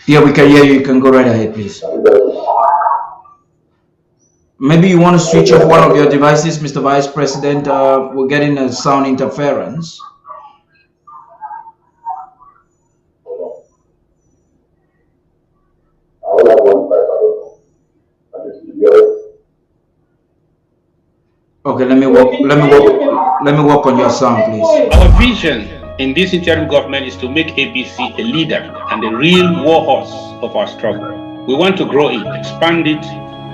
Yeah, we can hear you. You can go right ahead, please. Maybe you want to switch off one of your devices, Mr. Vice President. We're getting a sound interference. Okay, let me work on your sound, please. Our vision in this interim government is to make ABC a leader and a real warhorse of our struggle. We want to grow it, expand it,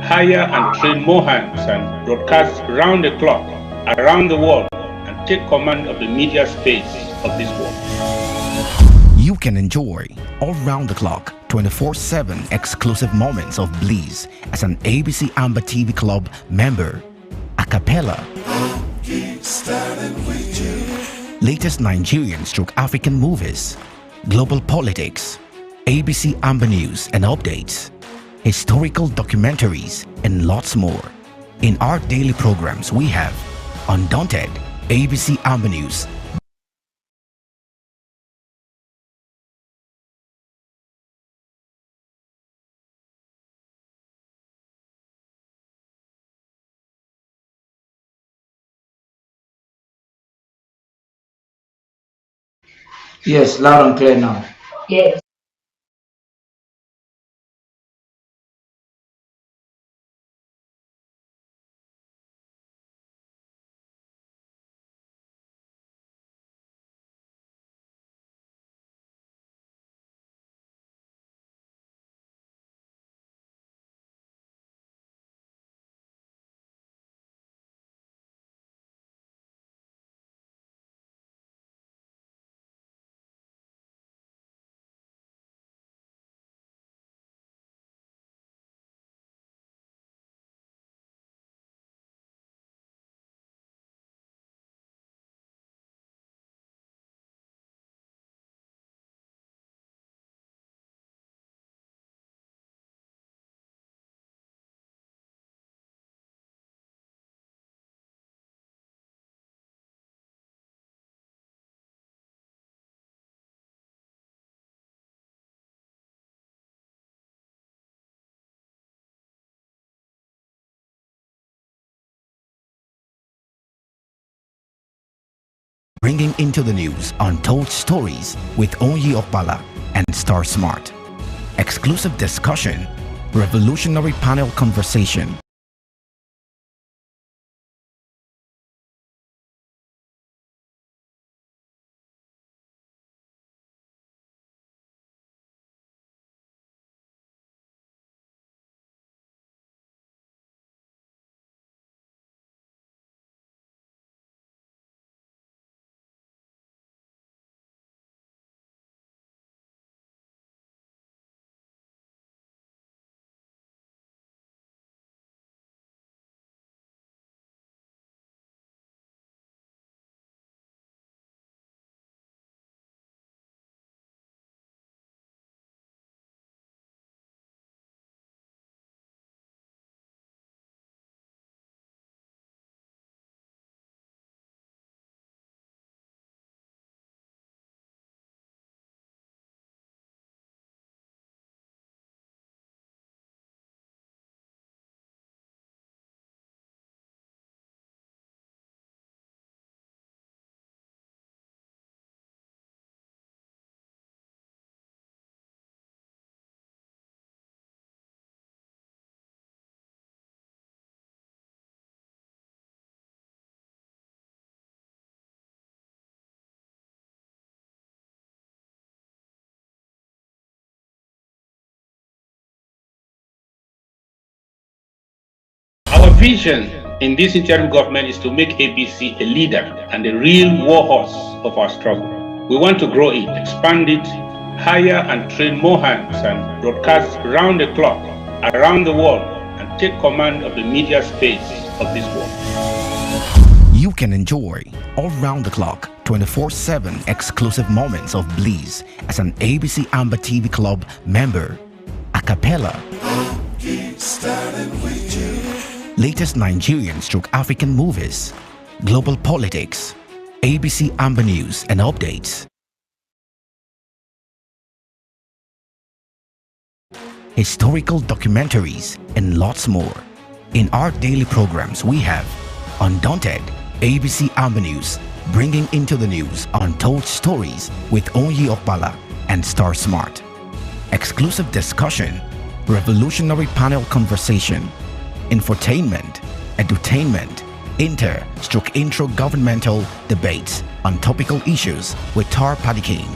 hire and train more hands, and broadcast round the clock, around the world, and take command of the media space of this world. You can enjoy all round the clock 24/7 exclusive moments of bliss as an ABC Amber TV Club member. A cappella. Latest Nigerian stroke African movies, global politics, ABC Amber News and updates, historical documentaries, and lots more. In our daily programs, we have Undaunted, ABC Amber News, Yes, loud and clear now. Yes. bringing into the news untold stories with Onyi Okbala and Star Smart. Exclusive discussion, revolutionary panel conversation. Our vision in this interim government is to make ABC a leader and a real warhorse of our struggle. We want to grow it, expand it, hire and train more hands, and broadcast round the clock, around the world, and take command of the media space of this world. You can enjoy all round the clock 24/7 exclusive moments of bliss as an ABC Amber TV Club member. A cappella. Latest Nigerian stroke African movies, global politics, ABC Amber News and updates, historical documentaries, and lots more. In our daily programs, we have Undaunted, ABC Amber News, bringing into the news untold stories with Onyi Okpala and Star Smart. Exclusive discussion, revolutionary panel conversation, infotainment, edutainment, inter/intro-governmental debates on topical issues with Tar Paddy King.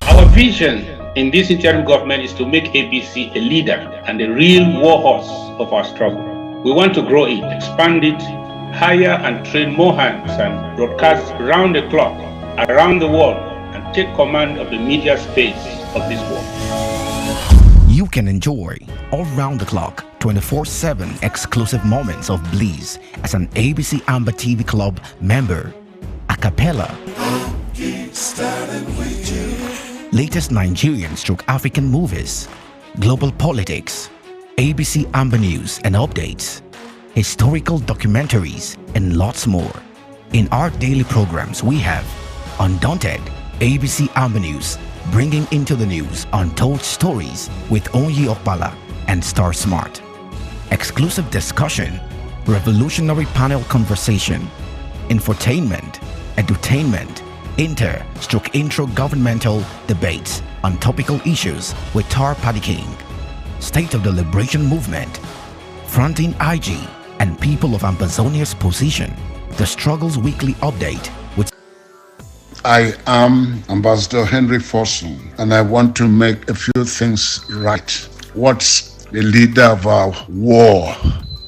Our vision in this interim government is to make ABC a leader and a real warhorse of our struggle. We want to grow it, expand it, hire and train more hands, and broadcast round the clock, around the world, and take command of the media space of this world. You can enjoy all-round the clock, 24/7 exclusive moments of bliss as an ABC Amber TV Club member. A cappella. Latest Nigerian/African movies, global politics, ABC Amber News and updates, historical documentaries, and lots more. In our daily programs, we have Undaunted, ABC Amber News, bringing into the news untold stories with Onyi Okpala and Star Smart. Exclusive discussion, revolutionary panel conversation, infotainment, edutainment, inter/intro-governmental debates on topical issues with Tar Paddy King, State of the Liberation Movement, Fronting IG, and People of Ambazonia's position. The Struggles Weekly Update with I am Ambassador Henry Forson, and I want to make a few things right. What the leader of our war,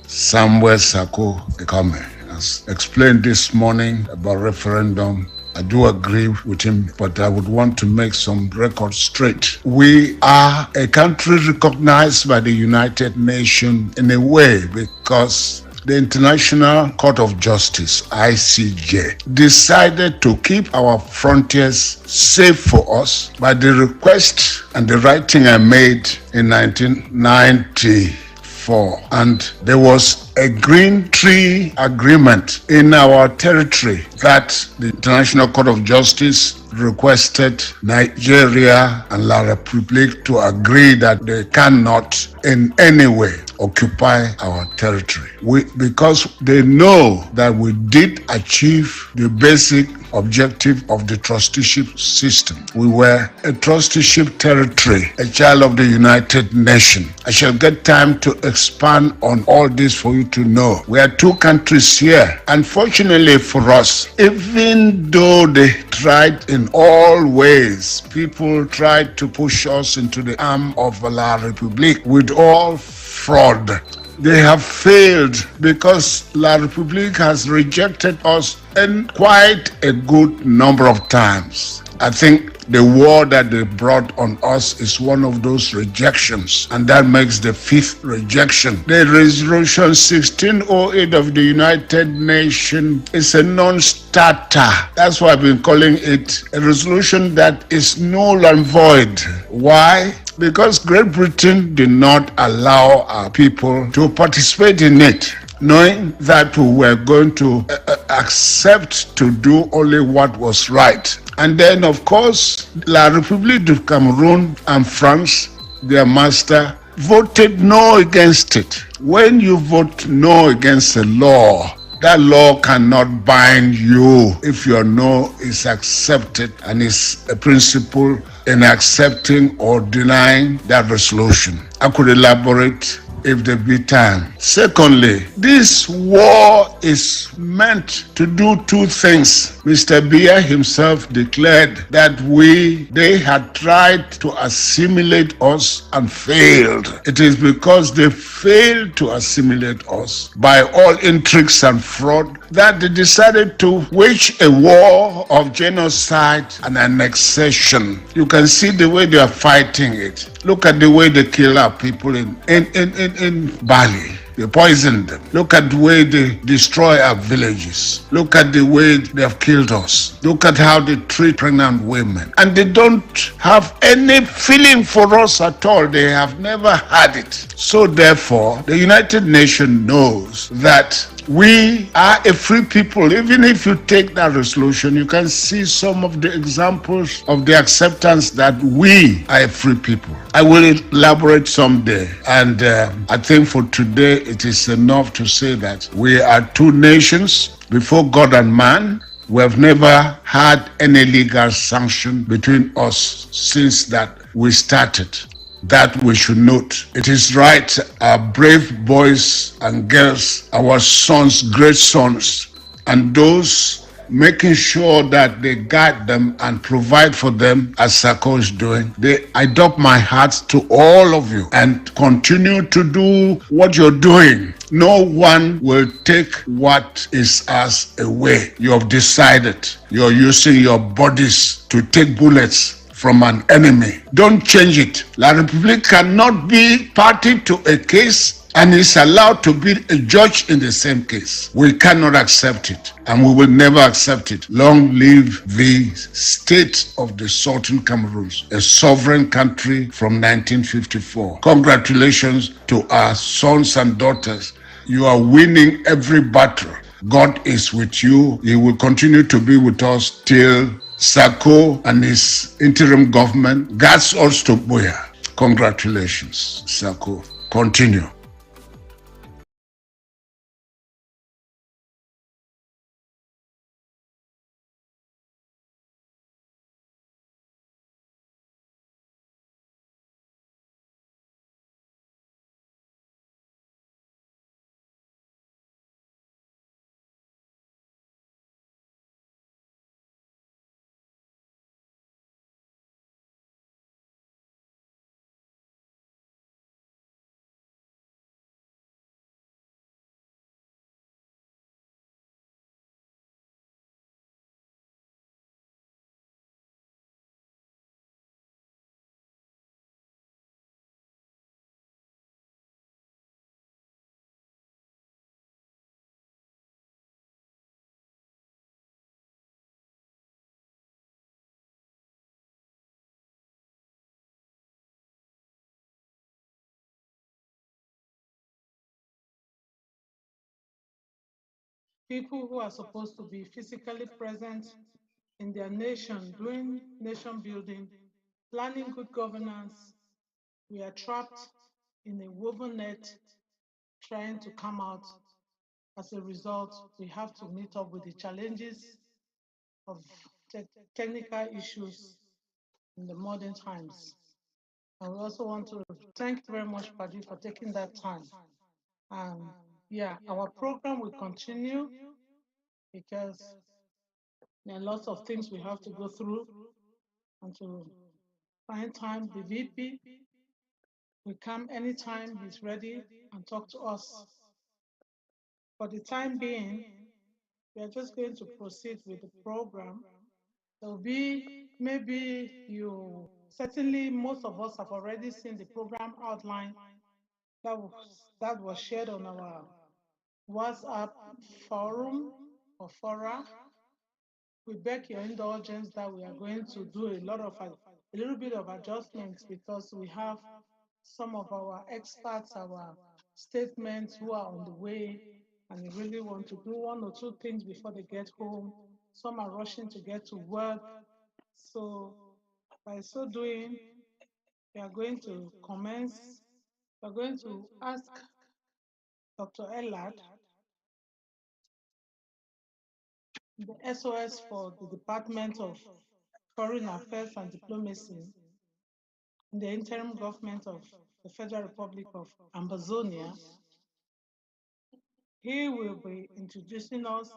Samuel Sako Ekame, has explained this morning about referendum, I do agree with him, but I would want to make some records straight. We are a country recognized by the United Nations in a way because the International Court of Justice, ICJ, decided to keep our frontiers safe for us by the request and the writing I made in 1994. And there was a Green Tree Agreement in our territory that the International Court of Justice requested Nigeria and La Republique to agree that they cannot in any way occupy our territory. Because they know that we did achieve the basic objective of the trusteeship system. We were a trusteeship territory, a child of the United Nations. I shall get time to expand on all this for you to know. We are two countries here. Unfortunately for us, even though they tried in all ways, people tried to push us into the arm of La Republique with all fraud. They have failed because La Republique has rejected us in quite a good number of times. I think the war that they brought on us is one of those rejections, and that makes the fifth rejection. The resolution 1608 of the United Nations is a non-starter. That's why I've been calling it a resolution that is null and void. Why? Because Great Britain did not allow our people to participate in it, knowing that we were going to accept to do only what was right. And then, of course, La République du Cameroon and France, their master, voted no against it. When you vote no against a law, that law cannot bind you if your no is accepted and is a principle in accepting or denying that resolution. I could elaborate if there be time. Secondly, this war is meant to do two things. Mr. Biya himself declared that they had tried to assimilate us and failed. It is because they failed to assimilate us by all intrigues and fraud that they decided to wage a war of genocide and annexation. You can see the way they are fighting it. Look at the way they kill our people in Bali. They poisoned them. Look at the way they destroy our villages. Look at the way they have killed us. Look at how they treat pregnant women. And they don't have any feeling for us at all. They have never had it. So therefore, the United Nations knows that We are a free people. Even if you take that resolution, you can see some of the examples of the acceptance that we are a free people. I will elaborate someday. And I think for today, it is enough to say that we are two nations before God and man. We have never had any legal sanction between us since that we started. That we should note. It is right, our brave boys and girls, our sons, great sons, and those making sure that they guide them and provide for them as Sako is doing. I doff my hat to all of you and continue to do what you're doing. No one will take what is ours away. You have decided you're using your bodies to take bullets from an enemy. Don't change it. La République cannot be party to a case and is allowed to be a judge in the same case. We cannot accept it, and we will never accept it. Long live the state of the Sultan Cameroons, a sovereign country from 1954. Congratulations to our sons and daughters. You are winning every battle. God is with you. He will continue to be with us till Sako and his interim government guards us to Buya. Congratulations, Sako. Continue. People who are supposed to be physically present in their nation, doing nation building, planning good governance, we are trapped in a woven net trying to come out. As a result, we have to meet up with the challenges of technical issues in the modern times. And we also want to thank very much, Padi, for taking that time. And yeah, our program will continue because there are lots of things we have to go through and to find time. The VP will come anytime he's ready and talk to us. For the time being, we are just going to proceed with the program. There will be maybe certainly most of us have already seen the program outline that was shared on our WhatsApp forum or fora. We beg your indulgence that we are going to do a little bit of adjustments because we have some of our experts, our statements who are on the way and they really want to do one or two things before they get home. Some are rushing to get to work. So by so doing, we are going to commence. We are going to ask Dr. Ellard, the SOS for the Department of Foreign Affairs and Diplomacy in the interim government of the Federal Republic of Ambazonia. He will be introducing us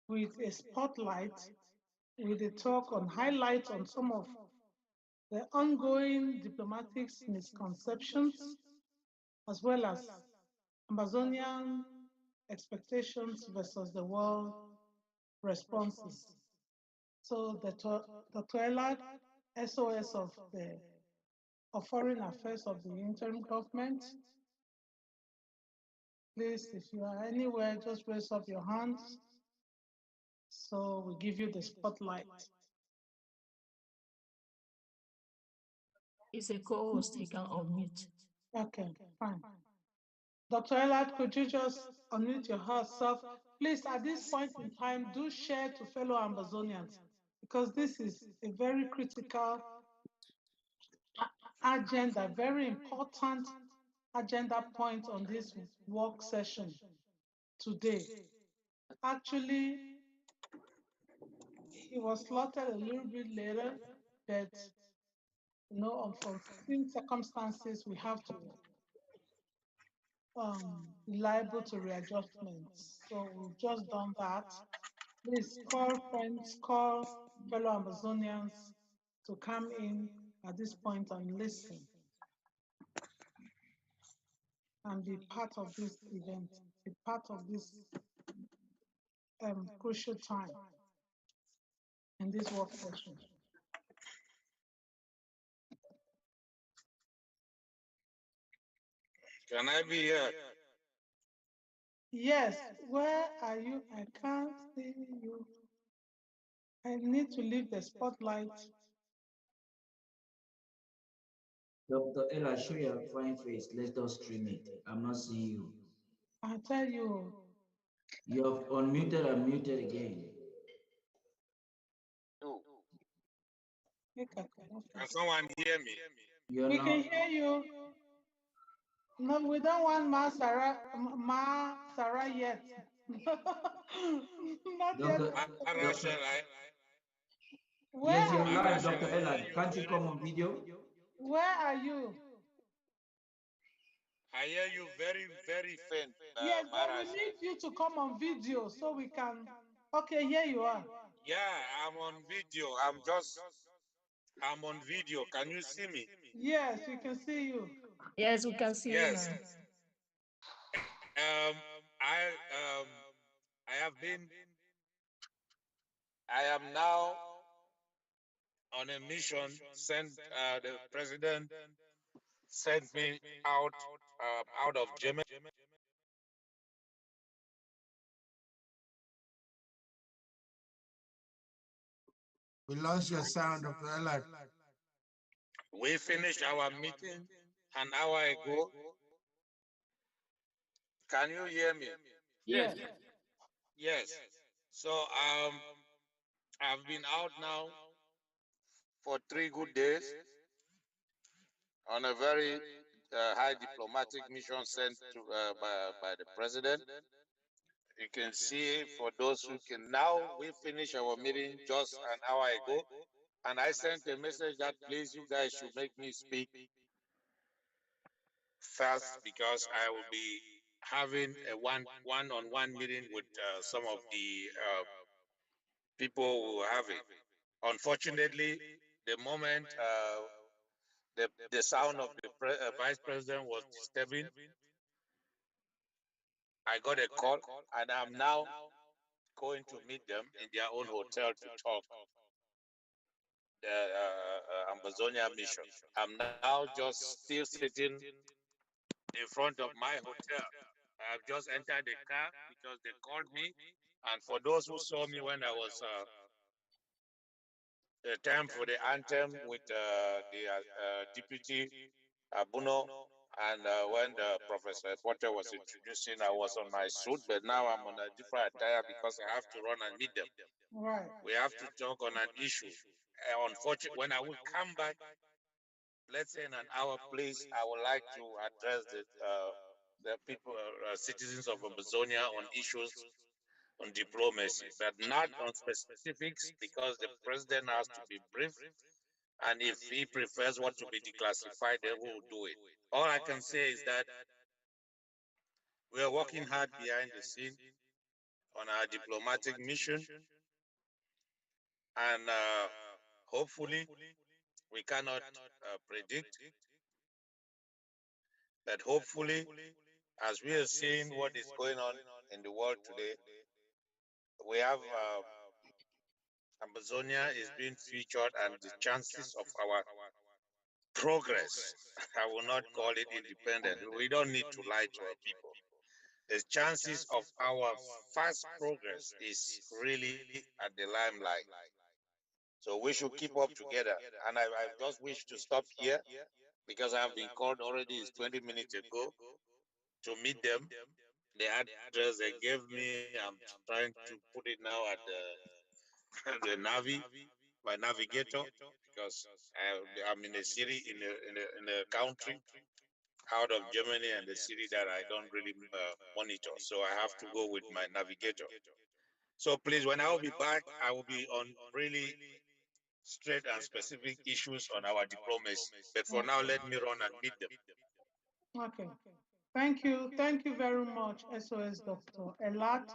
with a spotlight, with a talk on highlights on some of the ongoing diplomatic misconceptions, as well as Amazonian expectations versus the world responses. So Dr. Ellard, SOS of Foreign Affairs of the interim government. Please, if you are anywhere, just raise up your hands so we give you the spotlight. Is a co-host, he can unmute. Okay, fine. Dr. Elad, could you just unmute yourself? Please, at this point in time, do share to fellow Amazonians, because this is a very critical agenda, very important agenda point on this work session today. Actually, he was slaughtered a little bit later, but unforeseen circumstances, we have to be liable to readjustments. So we've just done that. Please call friends, call fellow Amazonians to come in at this point and listen and be part of this event, be part of this crucial time in this work session. Can I be here? Yes, where are you? I can't see you. I need to leave the spotlight. Dr. Ella, show your fine face. Let us stream it. I'm not seeing you. I tell you. You have unmuted and muted again. No. Can someone hear me? We can hear you. No, we don't want Ma Sarah yet. Not yet. Yes, you're live, Dr. Ella. Can't you come on video? Where are you? I hear you very, very faint. Yes, but we need you to come on video so we can. Okay, here you are. Yeah, I'm on video. I'm on video. Can you see me? Yes, we can see you. Yes, we can see you now. I am now on a mission. The president sent me out of Germany. We lost your sound, Dr. Elad. We finished our meeting an hour ago. Can you hear me? Yes. Yes. So I've been out now for 3 good days on a very high diplomatic mission sent to, by the president. You can see, for those who can, now we finished our meeting just an hour ago, and I sent a message that please you guys should make me speak first, because I will be having a one-on-one meeting with some of the people who have it. Unfortunately, the moment the sound of the vice president was disturbing, I got a call, and I'm now going to meet them in their own hotel to talk the Amazonia mission. I'm now just still sitting in front of my hotel. I've just entered the car because they called me. And for those who saw me when I was the time for the anthem with the deputy Abuno, and when Professor Potter was introducing, I was on my suit, but now I'm on a different attire because I have to run and meet them. Right. We have to talk on an issue. Unfortunately, when I will come back, let's say in an hour, please, I would like to address the people, citizens of Amazonia on issues on diplomacy, but not on specifics, because the president has to be brief. And if he prefers what to be declassified, then we will do it. All I can say is that we are working hard behind the scene on our diplomatic mission, and hopefully we cannot predict, but hopefully, as we are seeing what is going on in the world today, we have Amazonia is being featured, and the chances of our progress, I will not call it independent. We don't need to lie to our people. The chances of our fast progress is really at the limelight. So we should keep up together. And I just wish to stop here because I have been called already, it's 20 minutes ago. to meet them. The address they gave me, I'm trying to put it now at the Navi, my navigator, because I'm in a city in a country out of Germany and the city that I don't really monitor. So I have to go with my navigator. So please, when I will be back, I will be on really straight and specific issues on our diplomacy. But for now, let me run and meet them. Okay. Thank you. Thank you very much, SOS Dr. Elat.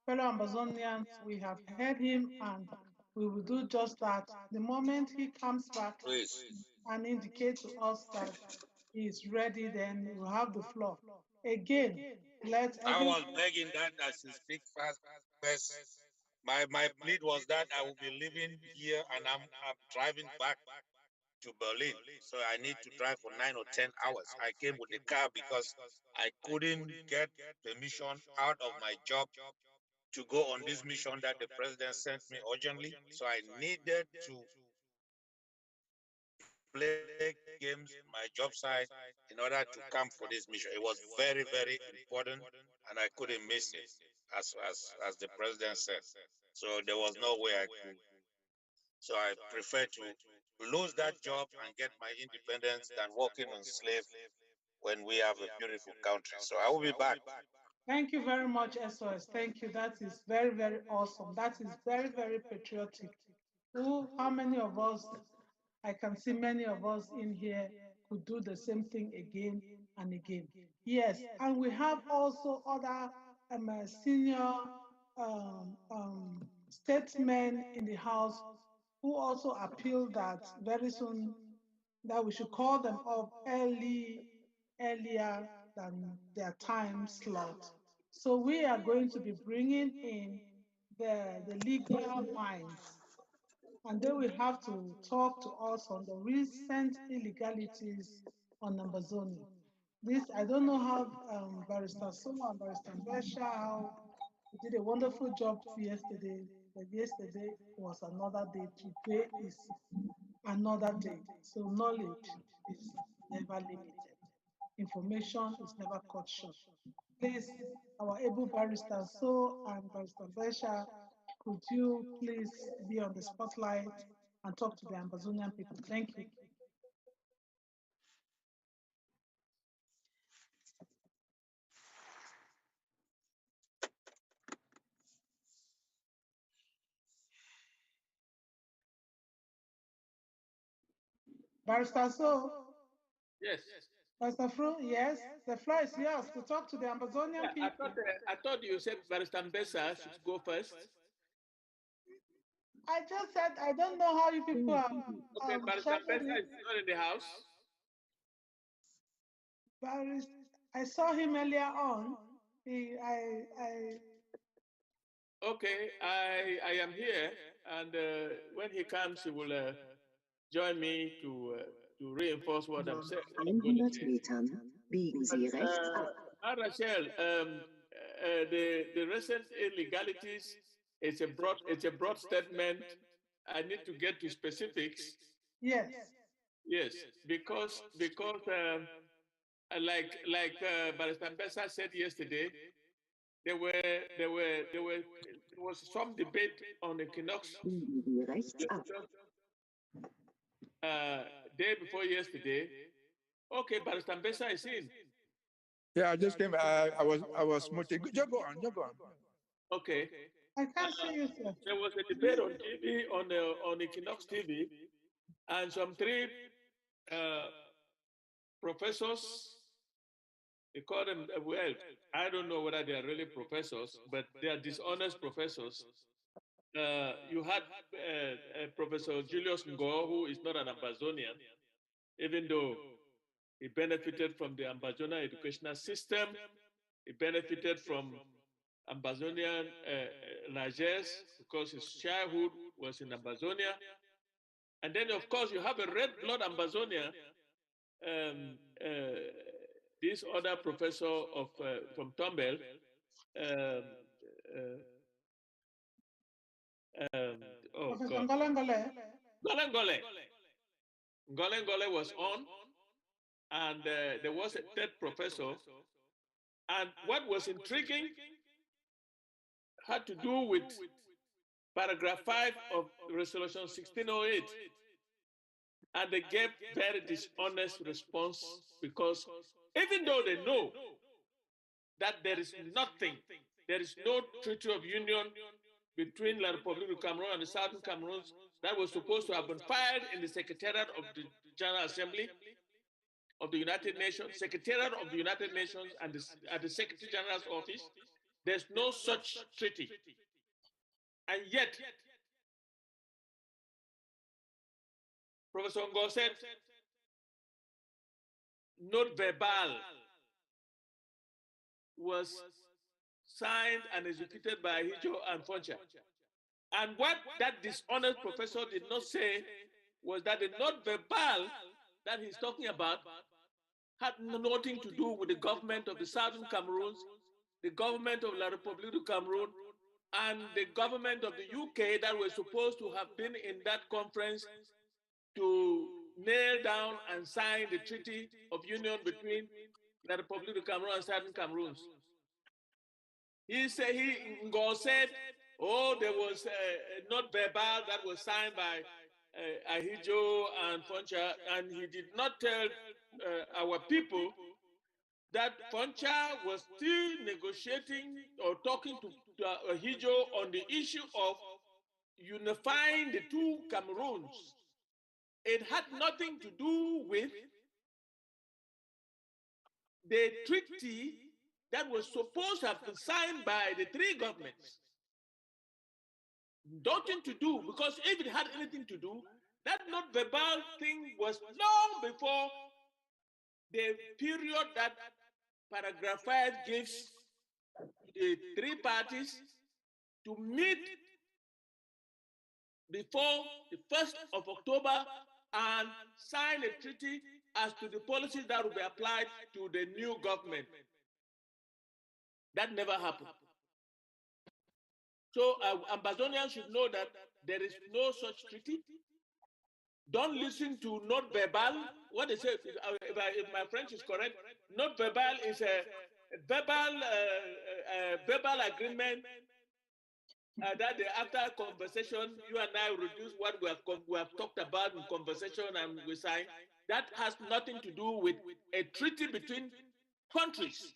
Fellow Amazonians, we have heard him and we will do just that. The moment he comes back Please. and indicate to us that he is ready, then we'll have the floor. Again, let I every was begging that I should speak fast. First. My plea was that I will be living here and I'm driving back to Berlin. So I need to drive for 9 or 10 hours. I came with the car because I couldn't get permission out of my job to go on this mission that the president sent me urgently. So I needed to play games my job site in order to come for this mission. It was very, very important and I couldn't miss it as the president said. So there was no way I could. So I prefer to lose that job and get my independence than working on slave when we have a beautiful country. So I will be back. Thank you very much, SOS. Thank you. That is very, very awesome. That is very, very patriotic. How many of us, I can see many of us in here could do the same thing again and again. Yes, and we have also other senior statesmen in the House who also appeal that very soon that we should call them up earlier than their time slot. So we are going to be bringing in the legal minds, and they will have to talk to us on the recent illegalities on Ambazoni. This, I don't know how Barrister Soma and Barrister Besha, how they did a wonderful job yesterday, but yesterday was another day. Today is another day. So knowledge is never limited. Information is never cut short. Please, our able barrister So and Barrister Besha, could you please be on the spotlight and talk to the Ambazonian people? Thank you. Barrister So, Yes. Barrister Fru, yes, the floor is yours to talk to the Ambazonian Yeah, people. I thought you said Barrister Mbesa should go first. I just said I don't know how you people are. Okay, Barrister Mbesa is not in the house. Barrister, I saw him earlier on. Okay, I am here, and when he comes, he will join me to reinforce what I'm saying. 100 Metern biegen Sie rechts ab. Rachel, the recent illegalities is a broad statement. I need to get to specifics. Yes. Yes, because like Barrister Mbesa said yesterday, there was some debate on Equinox Biegen Sie rechts ab. Day before yesterday. Okay, Barrister Mbesa is in. Yeah, I just came. I was muted. Just go on. Just go on. Okay. I can't see you, sir. There was a debate on TV on Equinox TV, and some three professors. They call them, well, I don't know whether they are really professors, but they are dishonest professors. You had Professor Julius Ngo, who is not an Ambazonian, even though he benefited from the Ambazonian educational system. He benefited from Ambazonian largesse because his childhood was in Ambazonia. And then, of course, you have a red blood Ambazonia, this other professor of from Tombel, Professor Ngolengole. Ngolengole was on, and there was a third professor And what was intriguing had to do with paragraph 5 of Resolution 1608. And they gave very dishonest response because even though they know that there is nothing, there is no Treaty of Union between La Republique of Cameroon and the Southern Cameroon that was supposed to have been filed in the Secretariat of the General Assembly of the United Nations, Secretariat of the United Nations, and at the Secretary General's office. There's no such treaty. And yet, Professor Ngo said, note verbal was signed and executed by Hijo and Foncha. And what that dishonest professor did not say was that the note verbal that he's talking about had nothing to do with the government of the Southern Cameroon, the government of La Republique of Cameroon, and the government of the UK that were supposed to have been in that conference to nail down and sign the Treaty of Union between the Republic of Cameroon and Southern Cameroon. Ngo said, oh, there was a note verbal that was signed by Ahijo and Foncha, and he did not tell our people that Foncha was still negotiating or talking to Ahijo on the issue of unifying the two Cameroons. It had nothing to do with the treaty that was supposed to have been signed by the three governments. Nothing to do, because if it had anything to do, that note verbal thing was long before the period that paragraph 5 gives the three parties to meet before the 1st of October and sign a treaty as to the policies that will be applied to the new government. That never happened. So Ambazonians should know that there is no such treaty. Don't listen to note verbal. What they say, if my French is correct, note verbal is a verbal agreement that after conversation, you and I reduce what we have talked about in conversation and we sign. That has nothing to do with a treaty between countries.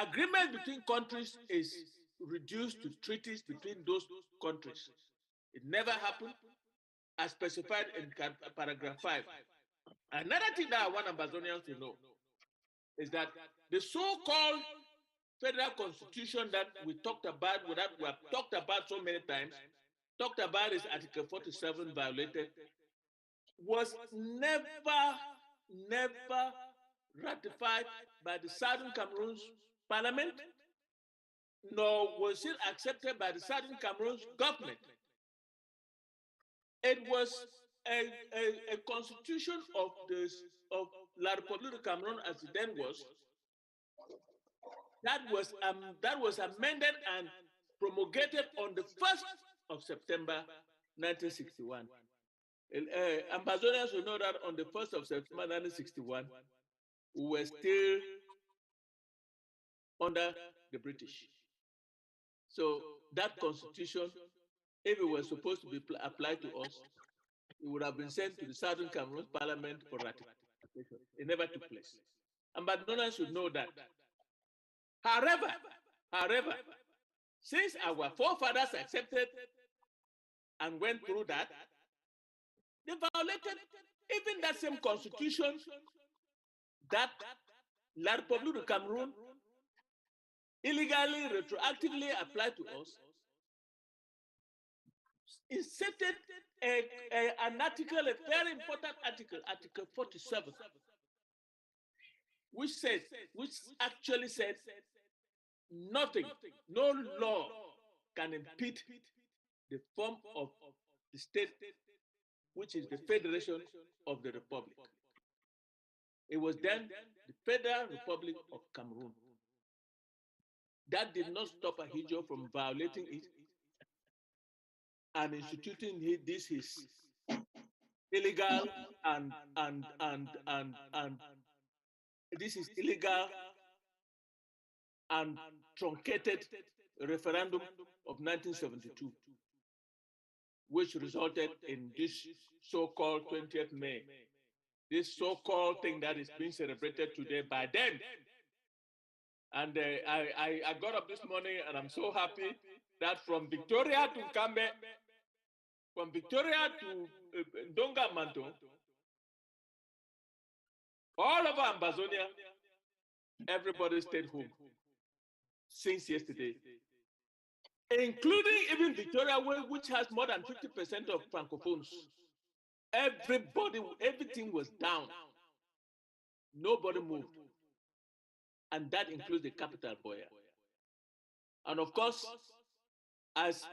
Agreement between countries is reduced to treaties between those countries. It never happened as specified in paragraph 5. Another thing that I want Ambazonians to know is that the so-called federal constitution that we talked about, that we have talked about so many times, talked about is Article 47 violated, was never ratified by the Southern Cameroon's parliament, nor was it accepted by the Southern Cameroon's government. It was a constitution of La Republique of Cameroon, as it then was, that was amended and promulgated on the 1st of September 1961. Ambazonians will know that on the 1st of September 1961, we were still under the British. So that constitution, if it was supposed to be applied to us, it would have been sent to the Southern Cameroon Parliament for ratification. It never took place. Ambazonians should know that. However, since our forefathers accepted and went through that, they violated even that same constitution that La Republique of Cameroon illegally, retroactively applied to us, inserted an article, a very important article, Article 47, which actually said nothing, no law can impede the form of the state, which is the Federation of the Republic. It was then the Federal Republic of Cameroon. That did not stop Ahijo from violating it and instituting his illegal and this is illegal and truncated referendum of 1972, which resulted in this so-called 20th May, this so-called thing that is being celebrated today by them. And I got up this morning and I'm so happy that from Victoria to Kambe, from Victoria to Donga Manto, all over Ambazonia, everybody stayed home since yesterday, including even Victoria, which has more than 50% of Francophones. Everybody, everything was down. Nobody moved. And that includes the capital, Buea. And of course, as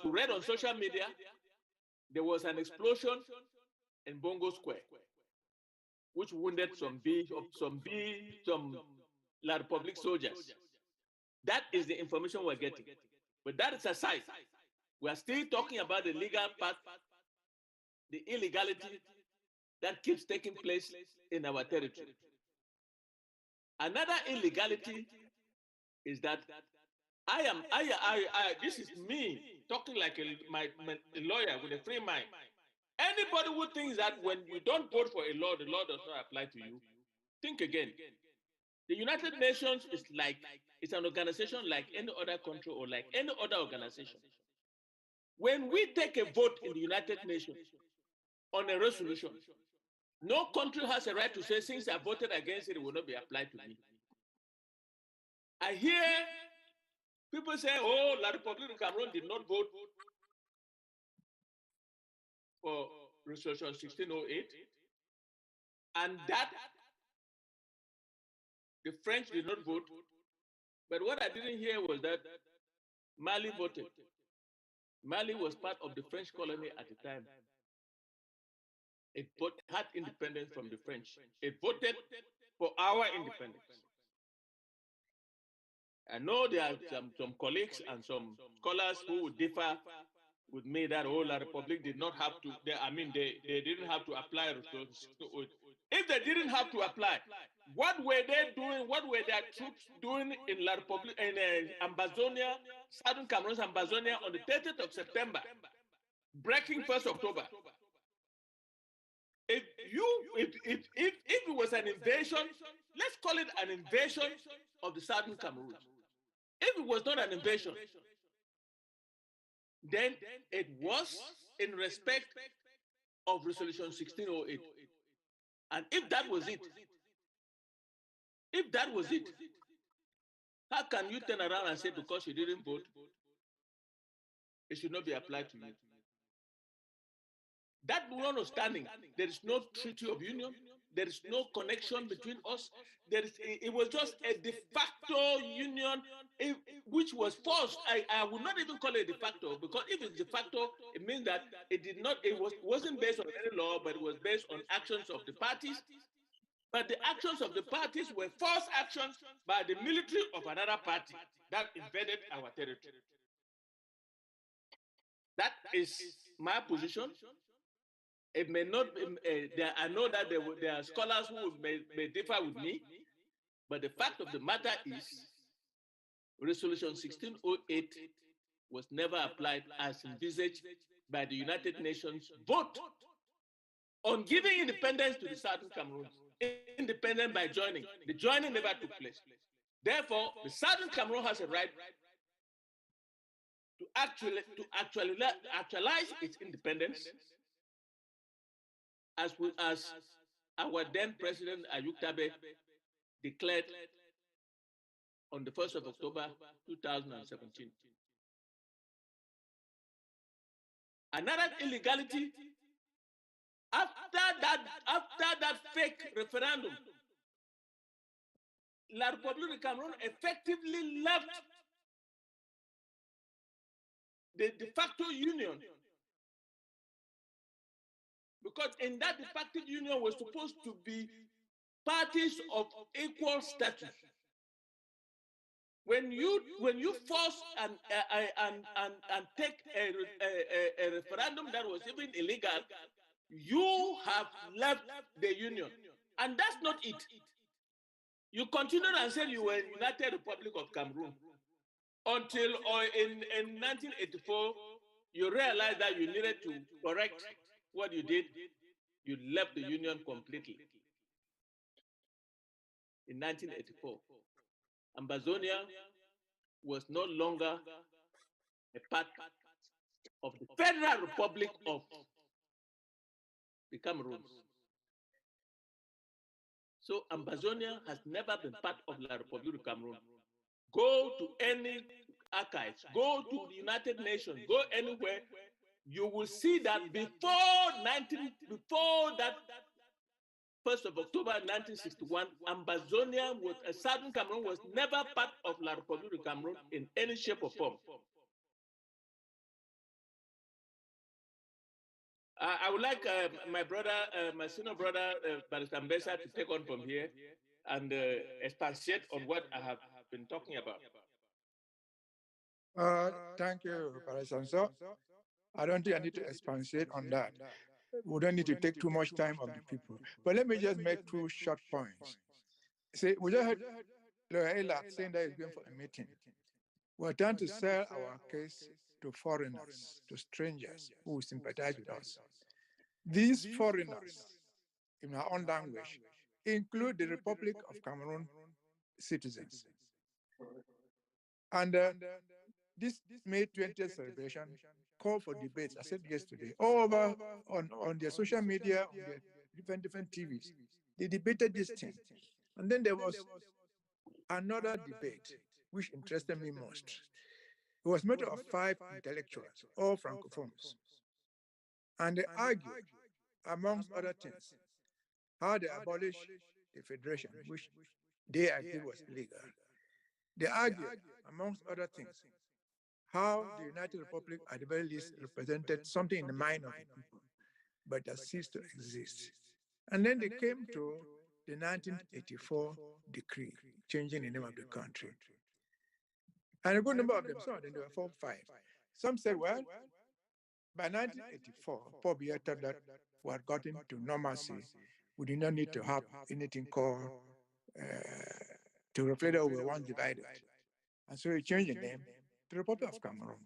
we read on social media, there was an explosion in Bongo Square, which wounded some La Republic soldiers. That is the information we're getting. But that is aside. We are still talking about the legal part, the illegality that keeps taking place in our territory. Another illegality is that this is me talking like a lawyer with a free mind. Anybody who thinks that when you don't vote for a law, the law does not apply to you, think again. The United Nations is it's an organization like any other country or like any other organization. When we take a vote in the United Nations on a resolution, no country has a right to say, since I voted against it, it will not be applied to me. I hear people say, oh, La Republic of Cameroon did not vote for resolution 1608, and that the French did not vote. But what I didn't hear was that Mali voted. Mali was part of the French colony at the time. It had independence from the French. It voted for our independence. I know there are some colleagues and some scholars who would differ with me that La Republic did not have to, they didn't have to apply. If they didn't have to apply, what were they doing? What were their troops doing in La Republic, in Ambazonia, Southern Cameroon's Ambazonia on the 30th of September, breaking 1st October? If it was an invasion, let's call it an invasion of the Southern Cameroon. If it was not an invasion, then it was in respect of Resolution 1608. And if that was it, how can you turn around and say because you didn't vote, it should not be applied to you? That notwithstanding, there is no treaty of union, there is no connection between us. It was just a de facto union, which was forced. I would not even call it de facto, because if it's de facto, it means that it wasn't based on any law, but it was based on actions of the parties. But the actions of the parties were forced actions by the military of another party that invaded our territory. That is my position. It may not be, I know that there are scholars who may differ with me, but the fact of the matter is Resolution 1608 was never applied as envisaged by the United Nations vote on giving independence to the Southern Cameroon, independent by joining. The joining never took place. Therefore, the Southern Cameroon has a right to actualize its independence, as our then President Ayuk Tabe declared on the 1st of October 2017. Another illegality, after that fake referendum, La Republic of Cameroon effectively left the de facto union, because in that de facto union was supposed to be parties of equal status. When you force and take a referendum that was even illegal, you have left the union, and that's not it. You continued and said you were United Republic of Cameroon until in 1984, you realized that you needed to correct what you did. You left the Union completely. In 1984, Ambazonia was no longer a part of the Federal Republic of the Cameroons. So Ambazonia has never been part of La Republique of Cameroon. Go to any archives, go to the United Nations, go anywhere, you will see that before that 1st of October 1961, Ambazonia Southern Cameroon was never part of La Republique of Cameroon in any shape or form. I would like my brother, my senior brother, Barrister Mbesa, to take on from here and expatiate on what I have been talking about. Thank you, Barrister. So I don't think I need to expatiate on that. We don't need to take too much time of the people. But let me just make two short points. See, we just heard Loyola saying that he's going for a meeting. We're trying to sell our case to foreigners, to strangers who sympathize with us. These foreigners, in our own language, include the Republic of Cameroon citizens. And this May 20th celebration called for debates, I said yesterday, all over on their social media, on their different TVs. They debated this thing. And then there was another debate which interested me most. It was made of 5 intellectuals, all francophones. And they argued, amongst other things, how they abolished the federation, which they argued was illegal. They argued, amongst other things, how the United Republic at the very least represented something in the mind of the people, but that ceased to exist. And then they came to the 1984 decree, changing the name of the country. And a good number of them, some of them, there were 4 or 5. Some said, well, by 1984, Paul Biya thought that we had gotten to normalcy. We did not need to have anything called to reflect that we were once divided. And so he changed the name to the Republic of Cameroon.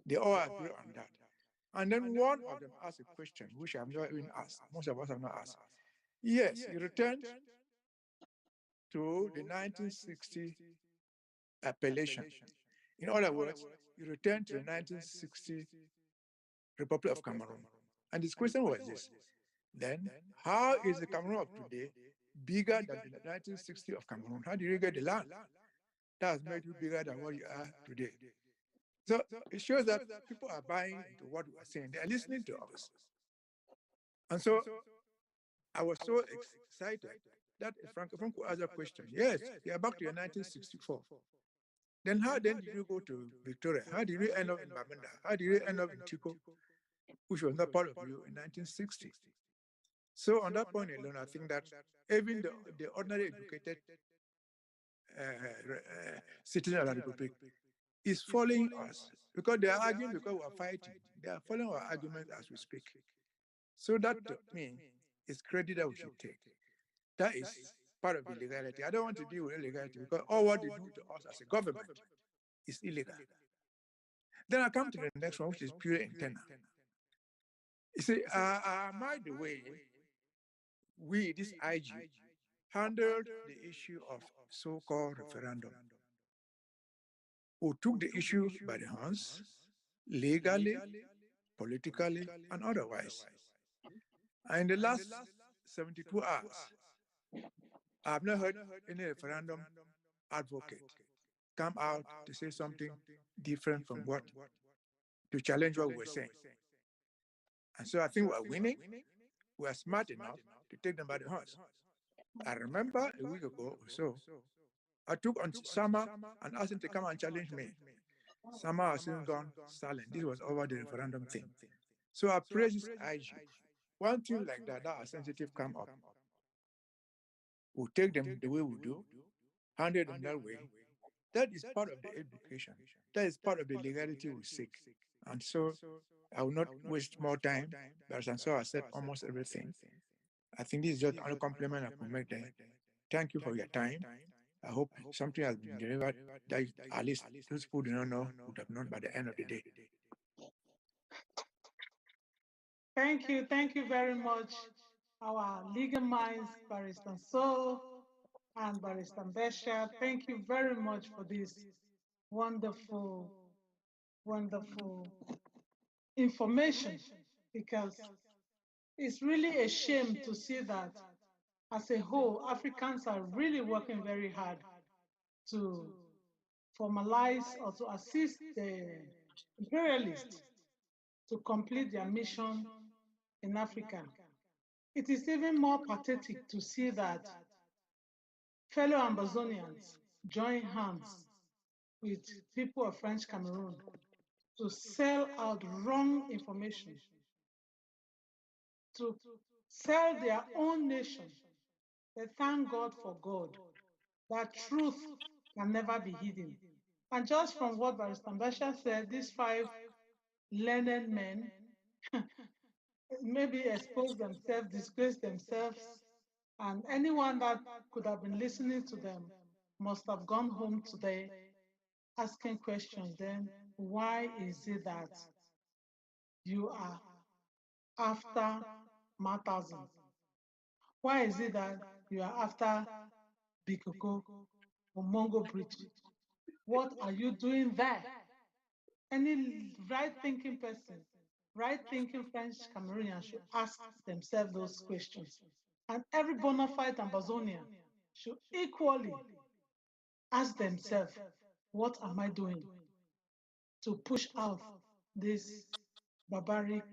They all agree on that. And then one of them asked a question, which I've never even asked. Most of us have not asked. Yes, he returned to the 1960 appellation. In other words, he returned to the 1960 Republic of Cameroon. And his question was this: then, how is the Cameroon of today bigger than the 1960 of Cameroon? How do you get the land that has made you bigger than what you are today? So it shows that people are buying into what we are saying. They are listening to us. And so I was so excited that a Francophone could ask a question. Yes, you are back to your 1964. Then how then did you go to Victoria? How did you end up in Bamenda? How did you end up in Chico, which was not part of you in 1960? So on that point alone, I think that even the ordinary educated citizen of the Republic is following us because they are arguing because we are fighting. They are following our argument as we speak. So that to me is credit that we should take. That is part of the legality. I don't want to deal with illegality because all what they do to us as a government is illegal. Then I come to the next one, which is purely internal. You see, I mind the way we, this IG, handled the issue of so-called referendum. We took the issue by the hands, legally, politically, and otherwise. And in the last 72 hours, I've not heard any referendum advocate come out to say something different from what, to challenge what we're saying. And so I think we're winning. We're smart enough to take them by the horse. I remember a week ago or so, I took on Sama and asked him to come and challenge me. Sama has since gone silent. This was over the referendum thing. So I praise this IG. One thing like that are sensitive come up. We'll take them the way we do, handle them that way. That is part of the education. That is part of the legality we seek. And so I will not waste more time, but so I said almost everything. I think this is just only compliment I can make there. Thank you for your time. I hope something has been delivered that at least those people do not know would have known by the end of the day. Thank you very much, our legal minds, Barrister So and Barrister Besha. Thank you very much for this wonderful, wonderful information, because it's really a shame to see that as a whole, Africans are really working very hard to formalize or to assist the imperialists to complete their mission in Africa. It is even more pathetic to see that fellow Amazonians join hands with people of French Cameroon to sell out wrong information, to sell their own nation. They thank God for God, that truth can never be hidden. And just from what Barrister Mbasha said, these 5 learned men maybe expose themselves, disgrace themselves, and anyone that could have been listening to them must have gone home today asking questions. Then why is it that you are after Mauthausen? Why is it that you are after Bikoko or Mongo Bridge? What are you doing there? Any right-thinking person, right-thinking French Cameroonian should ask themselves those questions. And every bona fide Ambazonian should equally ask themselves, what am I doing to push out these barbaric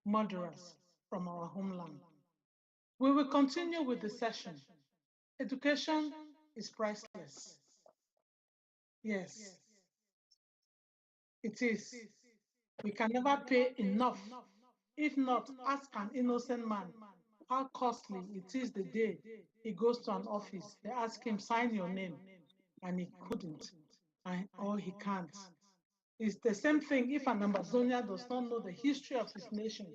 murderers from our homeland? We will continue with the session. Education is priceless. Yes, it is. We can never pay enough. If not, ask an innocent man how costly it is the day he goes to an office. They ask him, sign your name, and he couldn't, or he can't. It's the same thing if an Amazonian does not know the history of his nation,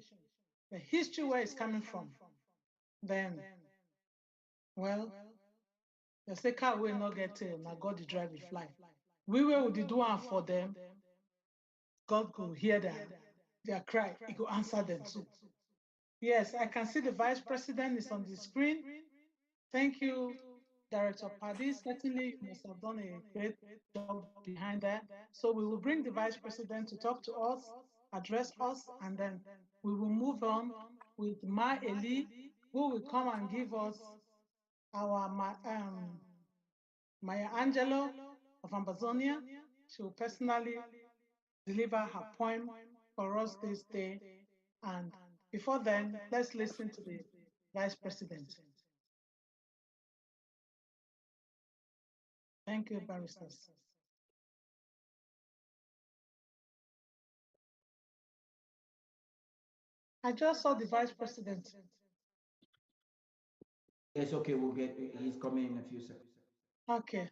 the history where it's coming from, then, well, they say car will not get now God the drive it fly. We will do one for them. God will hear their cry. He will answer them too. Yes, I can see the Vice President is on the screen. Thank you, Director Paddy. Certainly, you must have done a great job behind that. So we will bring the Vice President to talk to us, address us, and then we will move on with Ma Eli, who will come and give us our Maya Angelou of Ambazonia. She will personally deliver her poem for us this day. And before then, let's listen to the Vice President. Thank you, barristers. I just saw the Vice President. Yes, okay, he's coming in a few seconds. Okay.